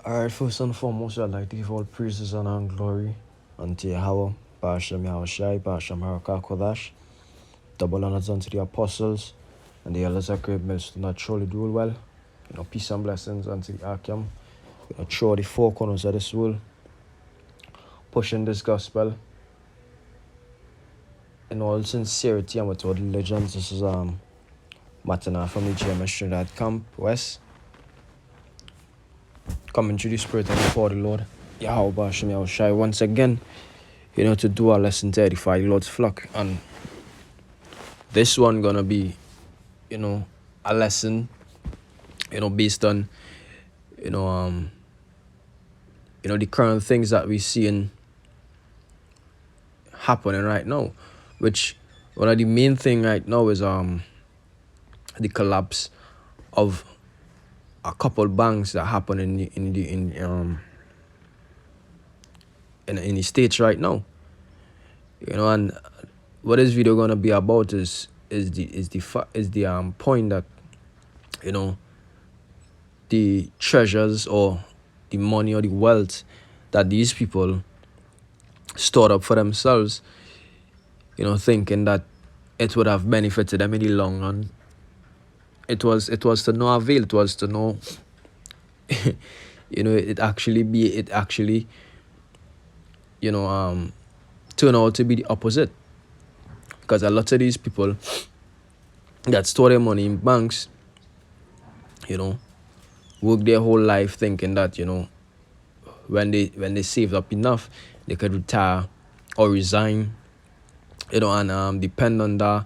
Alright, first and foremost, I'd like to give all praises and glory unto Yahweh, Ba'ashem Yahushai, Ba'ashem Harakah Kodash, double honors unto the apostles and the elders of Great Millstone that surely do well. Peace and blessings unto the Akim, through the four corners of this world, pushing this gospel in all sincerity and with all diligence. This is Matana from the GMS Trinidad Camp West, coming through the Spirit and the power of the Lord Yahweh Ba'ashem Yahushai once again, to do our lesson to edify the Lord's flock. And this one gonna be, a lesson, based on, the current things that we're seeing happening right now, which one of the main thing right now is the collapse of a couple banks that happen in the States right now. And what this video gonna be about is the point that the treasures or the money or the wealth that these people stored up for themselves, thinking that it would have benefited them in the long run. It was to no avail. It was to no, it actually turn out to be the opposite. Because a lot of these people that store their money in banks, work their whole life thinking that, when they saved up enough, they could retire or resign, and depend on that,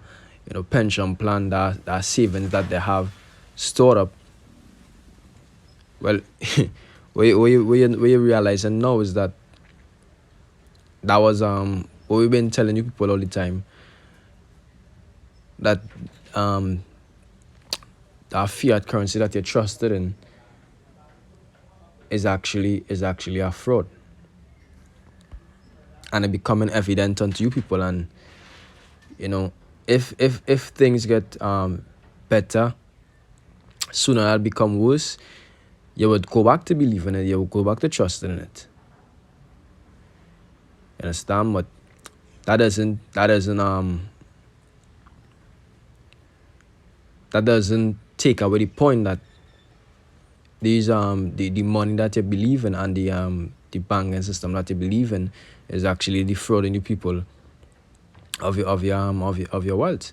pension plan, that savings that they have stored up. Well, what you realizing now is that was what we've been telling you people all the time, that that fiat currency that you're trusted in is actually a fraud, and it becoming evident unto you people. And if things get better, sooner it'll become worse. You would go back to believing it. You would go back to trusting in it. You understand? But that doesn't take away the point that these the money that you believe in and the banking system that you believe in is actually defrauding you people of your wealth.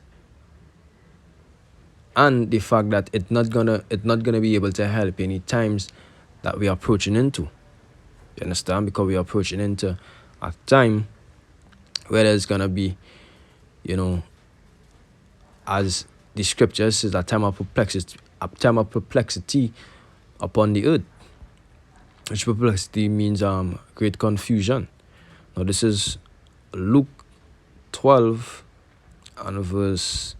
And the fact that it's not gonna be able to help any times that we are approaching into. You understand? Because we are approaching into a time where there's gonna be, as the scripture says, a time of perplexity upon the earth. Which perplexity means great confusion. Now this is Luke 12 and verse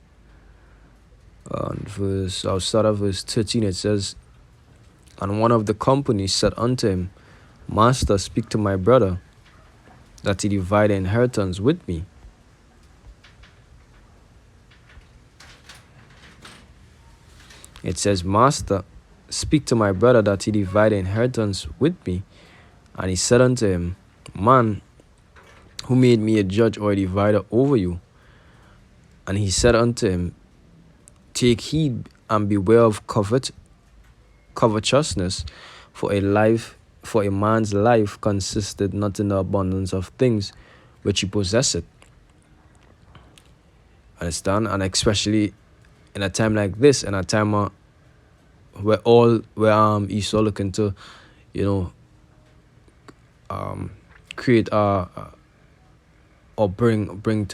I'll start at verse 13. It says, "And one of the company said unto him, Master, speak to my brother, that he divide the inheritance with me. It says, Master, speak to my brother, that he divide the inheritance with me. And he said unto him, Man, who made me a judge or a divider over you? And he said unto him, Take heed and beware of covetousness, for a man's life consisted not in the abundance of things which he possesseth." Understand? And especially in a time like this, in a time where Esau looking to, create or bring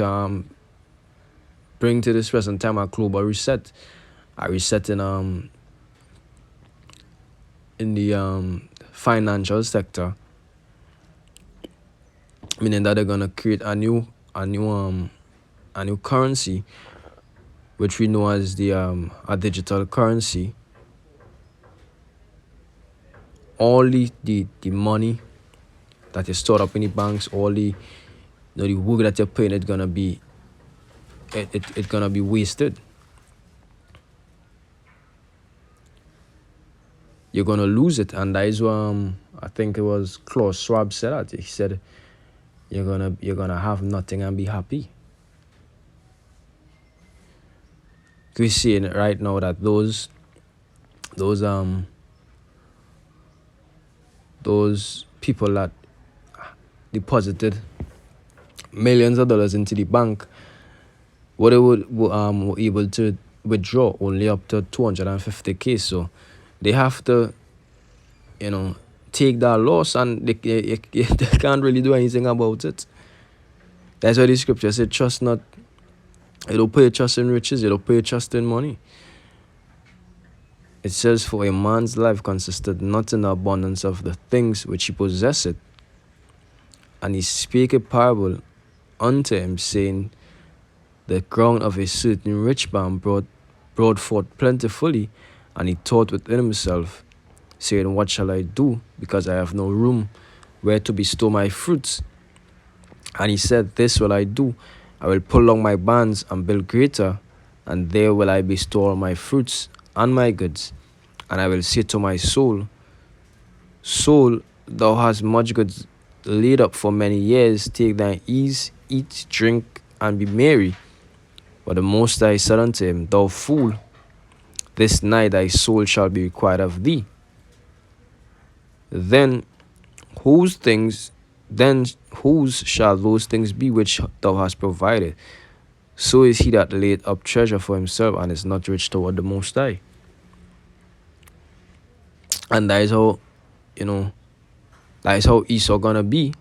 to this present time a global reset, a reset in the financial sector, meaning that they're gonna create a new currency, which we know as a digital currency. All the money that is stored up in the banks, all the the work that you're putting, it's gonna be wasted. You're gonna lose it, and that is I think it was Klaus Schwab said that. He said, you're gonna have nothing and be happy. We're seeing it right now that those people that deposited millions of dollars into the bank, what they were able to withdraw only up to 250K. So they have to, take that loss, and they can't really do anything about it. That's why the scripture said, trust not, you don't put your trust in riches, you don't put your trust in money. It says, for a man's life consisted not in the abundance of the things which he possesseth. And he spake a parable unto him, saying, the ground of a certain rich man brought forth plentifully, and he thought within himself, saying, what shall I do, because I have no room where to bestow my fruits? And he said, this will I do, I will pull down my barns and build greater, and there will I bestow all my fruits and my goods. And I will say to my soul, soul, thou hast much goods laid up for many years, take thine ease, eat, drink, and be merry. But the Most High said unto him, thou fool, this night thy soul shall be required of thee. Then whose shall those things be which thou hast provided? So is he that laid up treasure for himself and is not rich toward the Most High. And that is how, that is how Esau gonna be.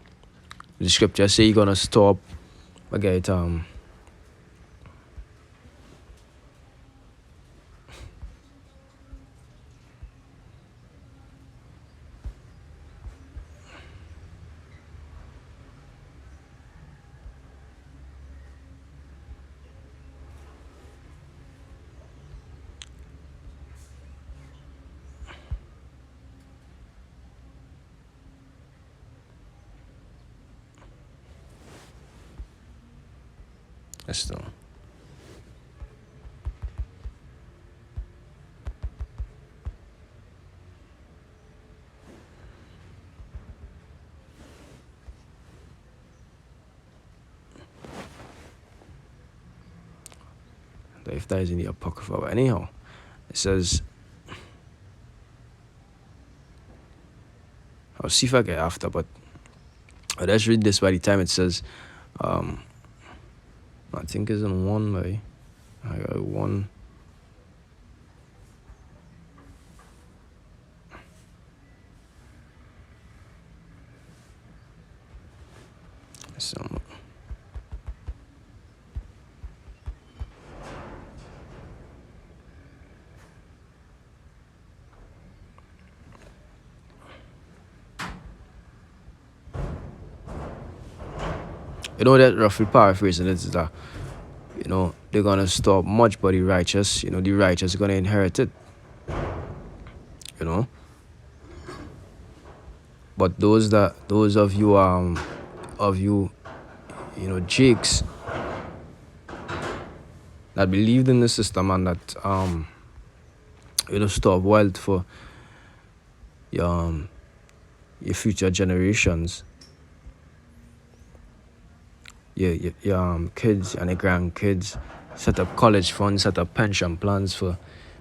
The scripture say he gonna stop. Okay, so if that is in the Apocrypha. But anyhow, it says, I'll see if I get after, but let's read this by the time it says, I think it's in 1, by I got 1. So, that roughly paraphrasing it is that, they're gonna stop much but the righteous, the righteous are gonna inherit it. But those of you jakes that believed in the system and that store wealth for your future generations, your kids and your grandkids, set up college funds, set up pension plans for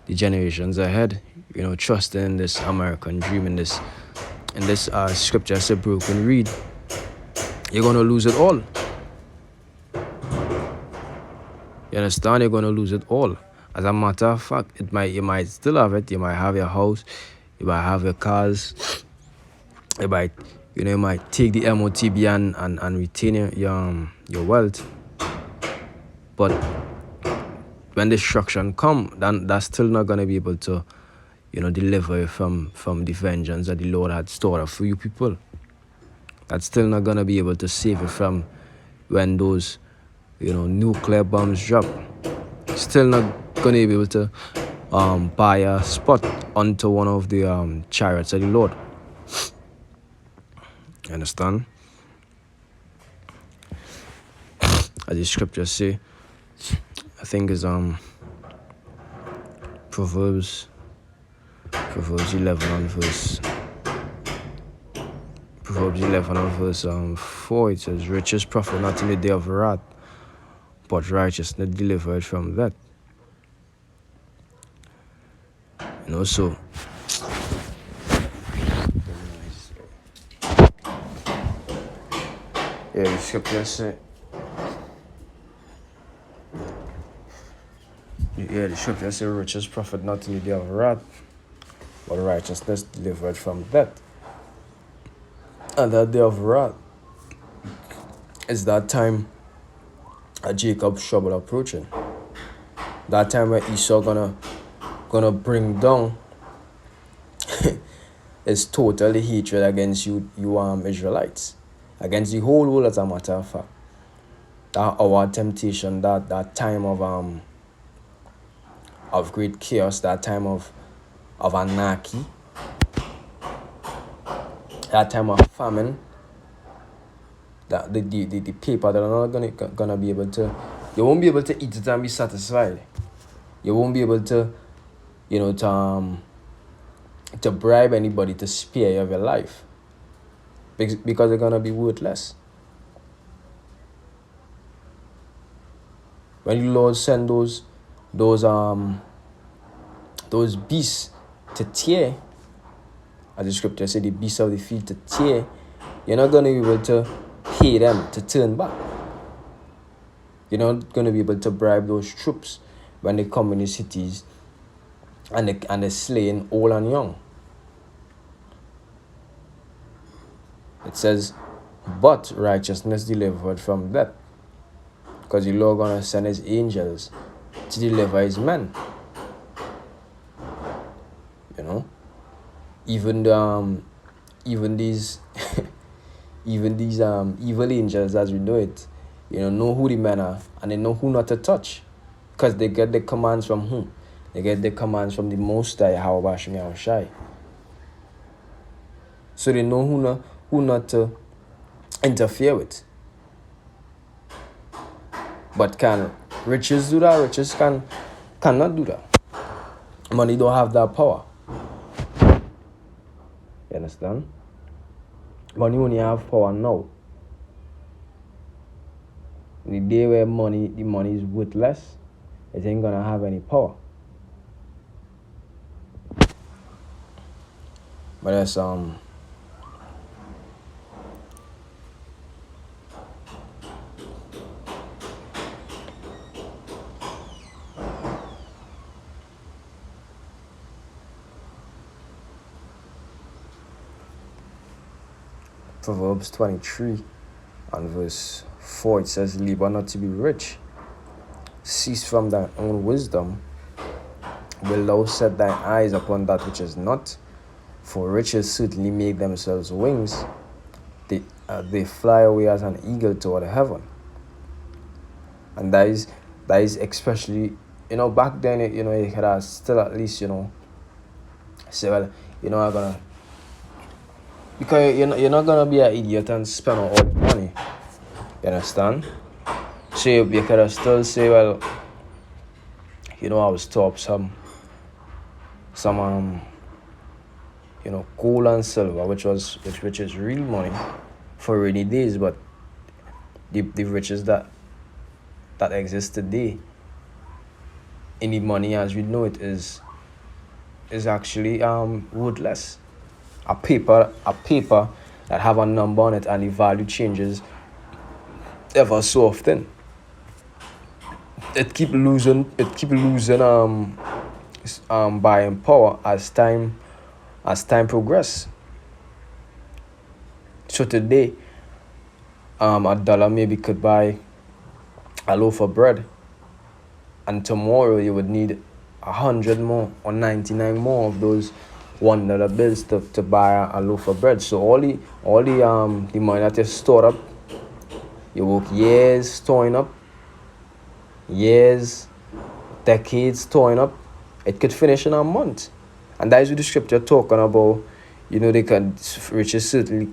the generations ahead, trusting in this American dream, in this scripture, it's a broken reed. You're gonna lose it all. You understand? You're gonna lose it all. As a matter of fact, you might still have it. You might have your house, you might have your cars, you might take the MOTB and retain your wealth. But when destruction come, then that's still not gonna be able to, deliver you from the vengeance that the Lord had stored up for you people. That's still not gonna be able to save you from when those, nuclear bombs drop. Still not gonna be able to buy a spot onto one of the chariots of the Lord. You understand? As the scriptures say, I think it's Proverbs 11 and verse Proverbs 11 and verse 4, it says, riches profit not in the day of wrath, but righteousness delivered from that. And also, the scripture say, riches profit not in the day of wrath, but righteousness delivered from death. And that day of wrath is that time at Jacob's trouble approaching. That time where Esau gonna bring down his total hatred against you Israelites, against the whole world, as a matter of fact. That our temptation, that time of great chaos, that time of anarchy, that time of famine, that the people that are not gonna be able to, you won't be able to eat it and be satisfied. You won't be able to, to bribe anybody to spare you of your life, because they're gonna be worthless. When the Lord send those beasts to tear, as the scripture said, the beasts of the field to tear, you're not going to be able to pay them to turn back. You're not going to be able to bribe those troops when they come in the cities and they're slaying old and young. It says, but righteousness delivered from death, because the Lord going to send his angels to deliver his men. Even these evil angels, as we know it, know who the men are, and they know who not to touch, because they get the commands from whom? They get the commands from the Most High, Yahweh Hashem Yahushai. So they know who not to interfere with. But can riches do that? Riches cannot do that. Money don't have that power. You understand? Money only have power now. The day where the money is worthless, it ain't gonna have any power. But that's Proverbs 23 and verse 4, it says, labor not to be rich. Cease from thine own wisdom. Will thou set thine eyes upon that which is not? For riches certainly make themselves wings. They fly away as an eagle toward heaven. And that is especially, back then, you could still at least, say, well, I'm gonna, because you're not gonna be an idiot and spend all the money. You understand? So you could still say, well, I was top some gold and silver, which is real money for rainy days, but the riches that exist today in the money as we know it is actually worthless. A paper that have a number on it and the value changes ever so often. It keep losing buying power as time progress. So today, $1 maybe could buy a loaf of bread, and tomorrow you would need 100 more or 99 more of those $1 bills to buy a loaf of bread. So all the money that you stored up, you work years storing up, years, decades storing up, it could finish in a month. And that is what the scripture talking about. They can riches certainly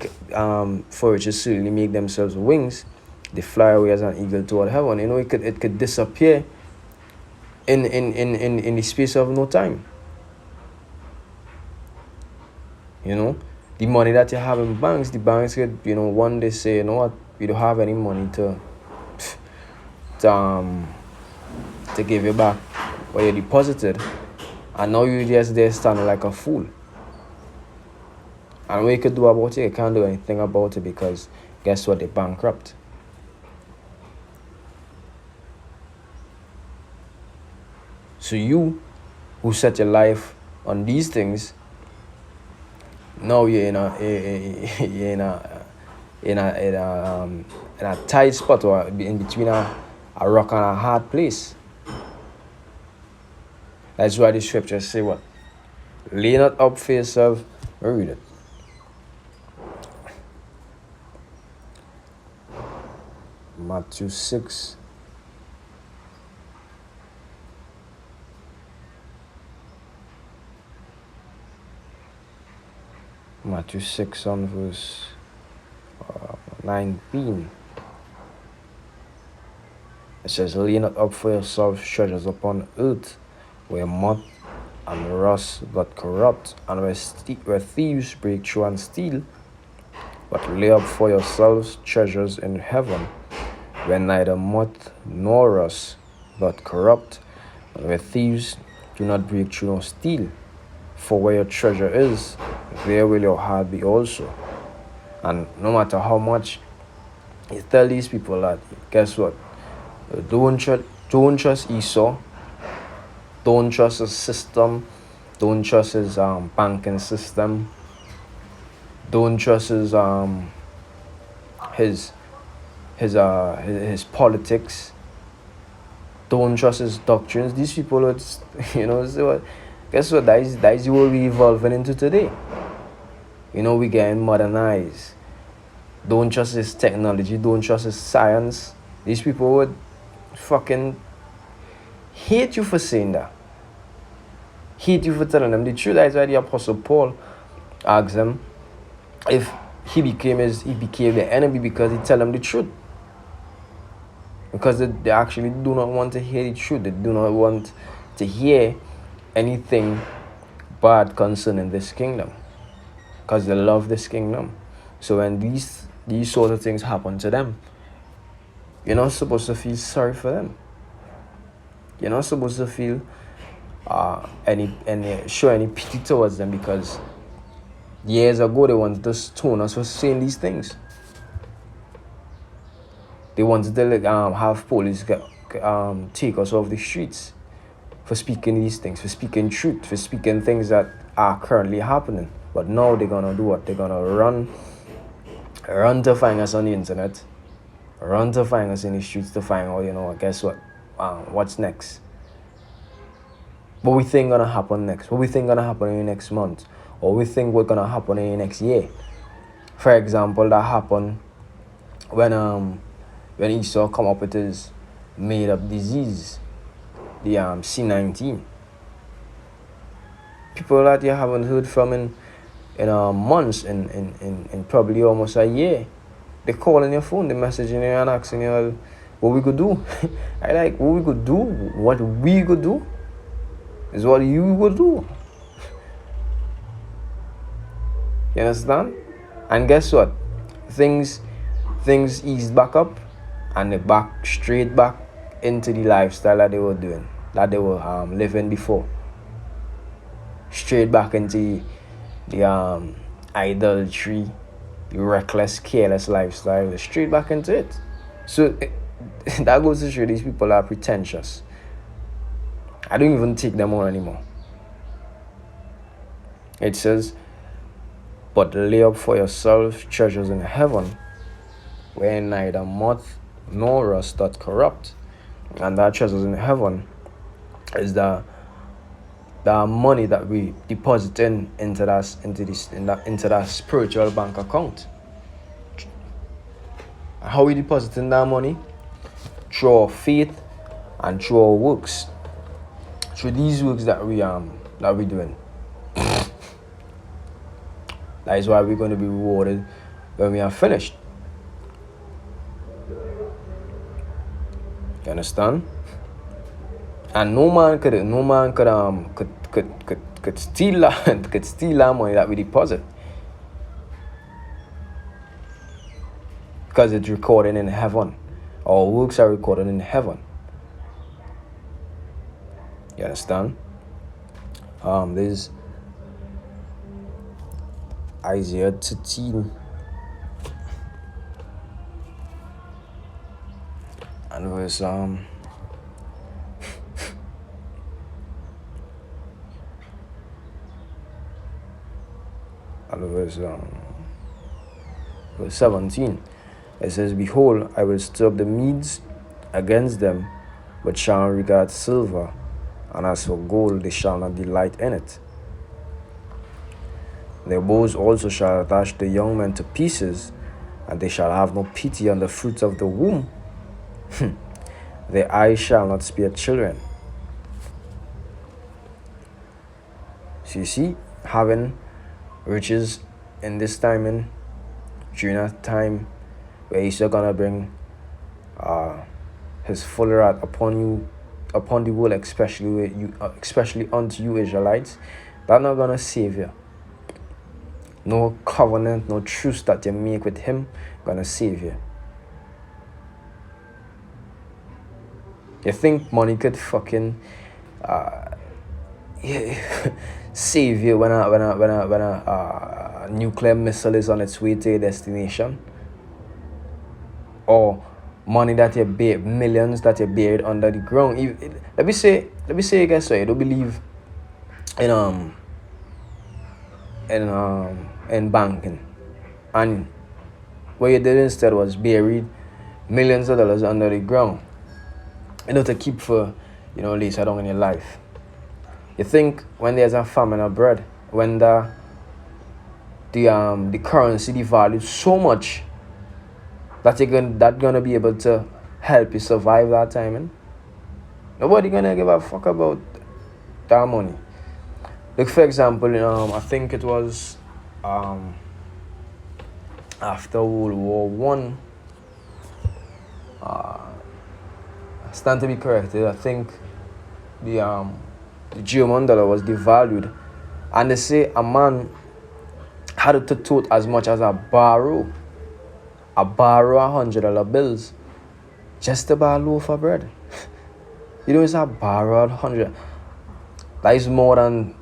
make themselves wings. They fly away as an eagle toward heaven. It could disappear in the space of no time. the money that you have in banks, the banks could, one day say, you know what, we don't have any money to, to give you back what you deposited. And now you just there standing like a fool. And what you could do about it, you can't do anything about it because guess what, they're bankrupt. So you who set your life on these things, now you're in a tight spot, or in between a rock and a hard place. That's why the scriptures say what? Lay not up for yourself. Read it. Matthew 6. Matthew 6 on verse 19. It says, lay not up for yourselves treasures upon earth, where moth and rust but corrupt, and where thieves break through and steal. But lay up for yourselves treasures in heaven, where neither moth nor rust but corrupt, and where thieves do not break through nor steal. For where your treasure is, there will your heart be also. And no matter how much you tell these people that, guess what? Don't trust Esau. Don't trust his system. Don't trust his banking system. Don't trust his politics. Don't trust his doctrines. These people are just, say what? Guess what? That is what we're evolving into today. We getting modernized. Don't trust his technology. Don't trust his science. These people would fucking hate you for saying that. Hate you for telling them the truth. That's why the Apostle Paul asked them if he became the enemy because he tell them the truth. Because they actually do not want to hear the truth. They do not want to hear anything bad concerning this kingdom, because they love this kingdom. So when these sort of things happen to them, you're not supposed to feel sorry for them. You're not supposed to feel show any pity towards them, because years ago they wanted to stone us for saying these things. They wanted to have police take us off the streets for speaking these things, for speaking truth, for speaking things that are currently happening. But now they're gonna do what? They're gonna run to find us on the internet, run to find us in the streets to find out, guess what? What's next? What we think gonna happen next? What we think gonna happen in the next month? Or we think what's gonna happen in the next year? For example, that happened when Esau come up with his made-up disease, the C19. People that you haven't heard from in months, in probably almost a year. They call on your phone, they messaging you and asking you what we could do. What we could do? What we could do is what you would do. You understand? And guess what? Things eased back up, and they straight back into the lifestyle that they were doing, that they were living before. Straight back into the idolatry, the reckless, careless lifestyle. Straight back into it. So that goes to show these people are pretentious. I don't even take them on anymore. It says, but lay up for yourselves treasures in heaven, where neither moth nor rust doth corrupt. And that treasures in heaven is the money that we deposit into that spiritual bank account. How we deposit in that money? Through our faith and through our works. Through these works that we're doing. That is why we're going to be rewarded when we are finished. You understand? And no man could steal that money that we deposit. because it's recorded in heaven. Our works are recorded in heaven. You understand? There's Isaiah 13 and verse and verse 17. It says, "Behold, I will stir up the Medes against them, but shall not regard silver, and as for gold, they shall not delight in it. Their bows also shall dash the young men to pieces, and they shall have no pity on the fruits of the womb. Their eyes shall not spare children." So you see, having riches in this time, and during that time where he's gonna bring his full wrath upon you, upon the world, especially unto you Israelites, that's not gonna save you. No covenant, no truce that you make with him gonna save you. You think money could fucking save you when a nuclear missile is on its way to your destination? Or money that you buried, millions that you buried under the ground? Let me say, guys, you don't believe in banking, and what you did instead was buried millions of dollars under the ground, to keep for later on in your life. You think when there's a famine of bread, when the currency devalues so much that that's gonna be able to help you survive that time, and nobody gonna give a fuck about that money. Like, for example, I think it was after World War One. I stand to be corrected. I think the German dollar was devalued, and they say a man had to tote as much as a borrow $100 bills just to buy a loaf of bread. It's a borrowed 100. That is more than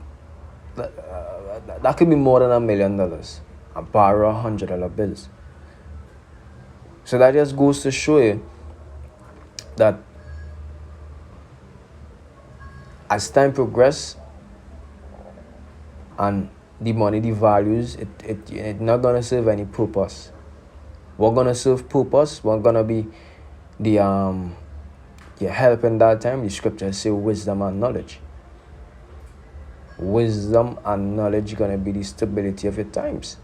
that could be more than $1 million. A borrow $100 bills. So that just goes to show you that as time progresses and the money devalues, it's not gonna serve any purpose. What gonna serve purpose? What gonna be the your help in that time? The scriptures say wisdom and knowledge. Wisdom and knowledge gonna be the stability of your times.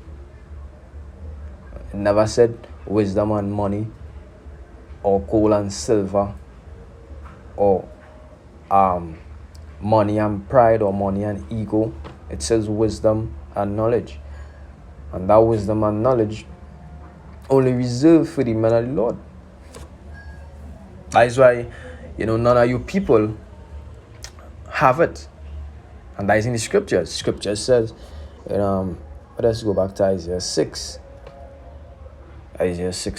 It never said wisdom and money, or gold and silver, or money and pride, or money and ego. It says wisdom and knowledge, and that wisdom and knowledge only reserved for the men of the Lord. That is why none of you people have it, and that is in the scriptures. Scripture says, let's go back to Isaiah 6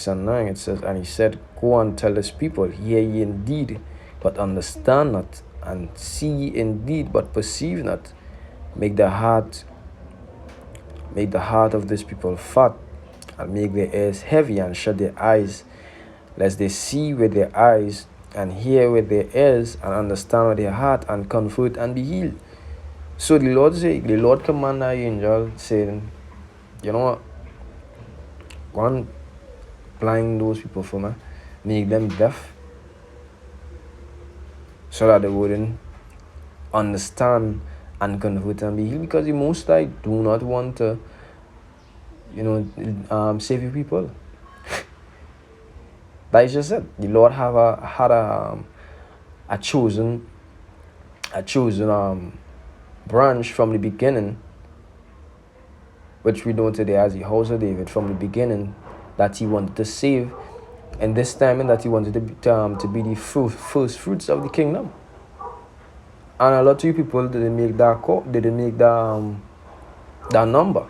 and 9. It says, "And he said, Go and tell this people, hear ye indeed, but understand not, and see ye indeed, but perceive not. Make the heart of this people fat, and make their ears heavy, and shut their eyes, lest they see with their eyes, and hear with their ears, and understand with their heart, and convert and be healed." So the Lord command the angel, saying, go and blind those people for me, make them deaf, so that they wouldn't understand and convert and be healed, because the Most High do not want to save you people. That is just it. The Lord had a chosen branch from the beginning, which we know today as the house of David, from the beginning, that he wanted to save, and this time, and that he wanted to be the first fruits of the kingdom. And a lot of you people didn't make that call, didn't make that number.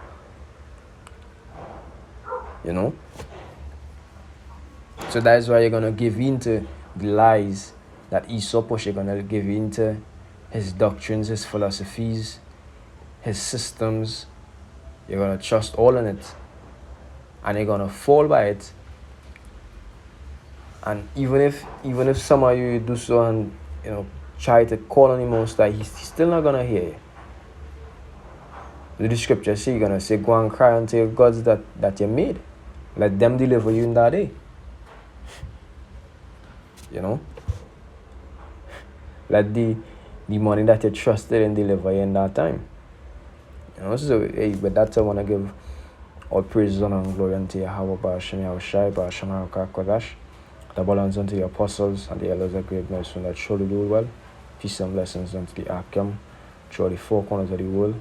So that is why you're gonna give in to the lies that Esau push. You're gonna give in to his doctrines, his philosophies, his systems. You're gonna trust all in it, and you're gonna fall by it. And even if some of you do so and try to call on the Most High, he's still not gonna hear you. The scripture say, you're gonna say, go and cry unto your gods that you made. Let them deliver you in that day. Let the money that you trusted in deliver you in that time. So with that I want to give all praises, honor, and glory unto Yahweh Ba'ashem Yahushai Ba'ashem HaKadosh. The balance unto the apostles and the elders of great nation that surely do well. Peace and blessings unto the Akim throughout the four corners of the world.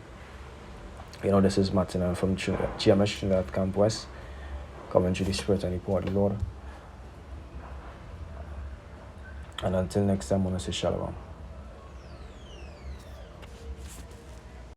This is Martin, I'm from GMS Trinidad Camp West, coming to the Spirit and the power of the Lord. And until next time, I want to say shalom.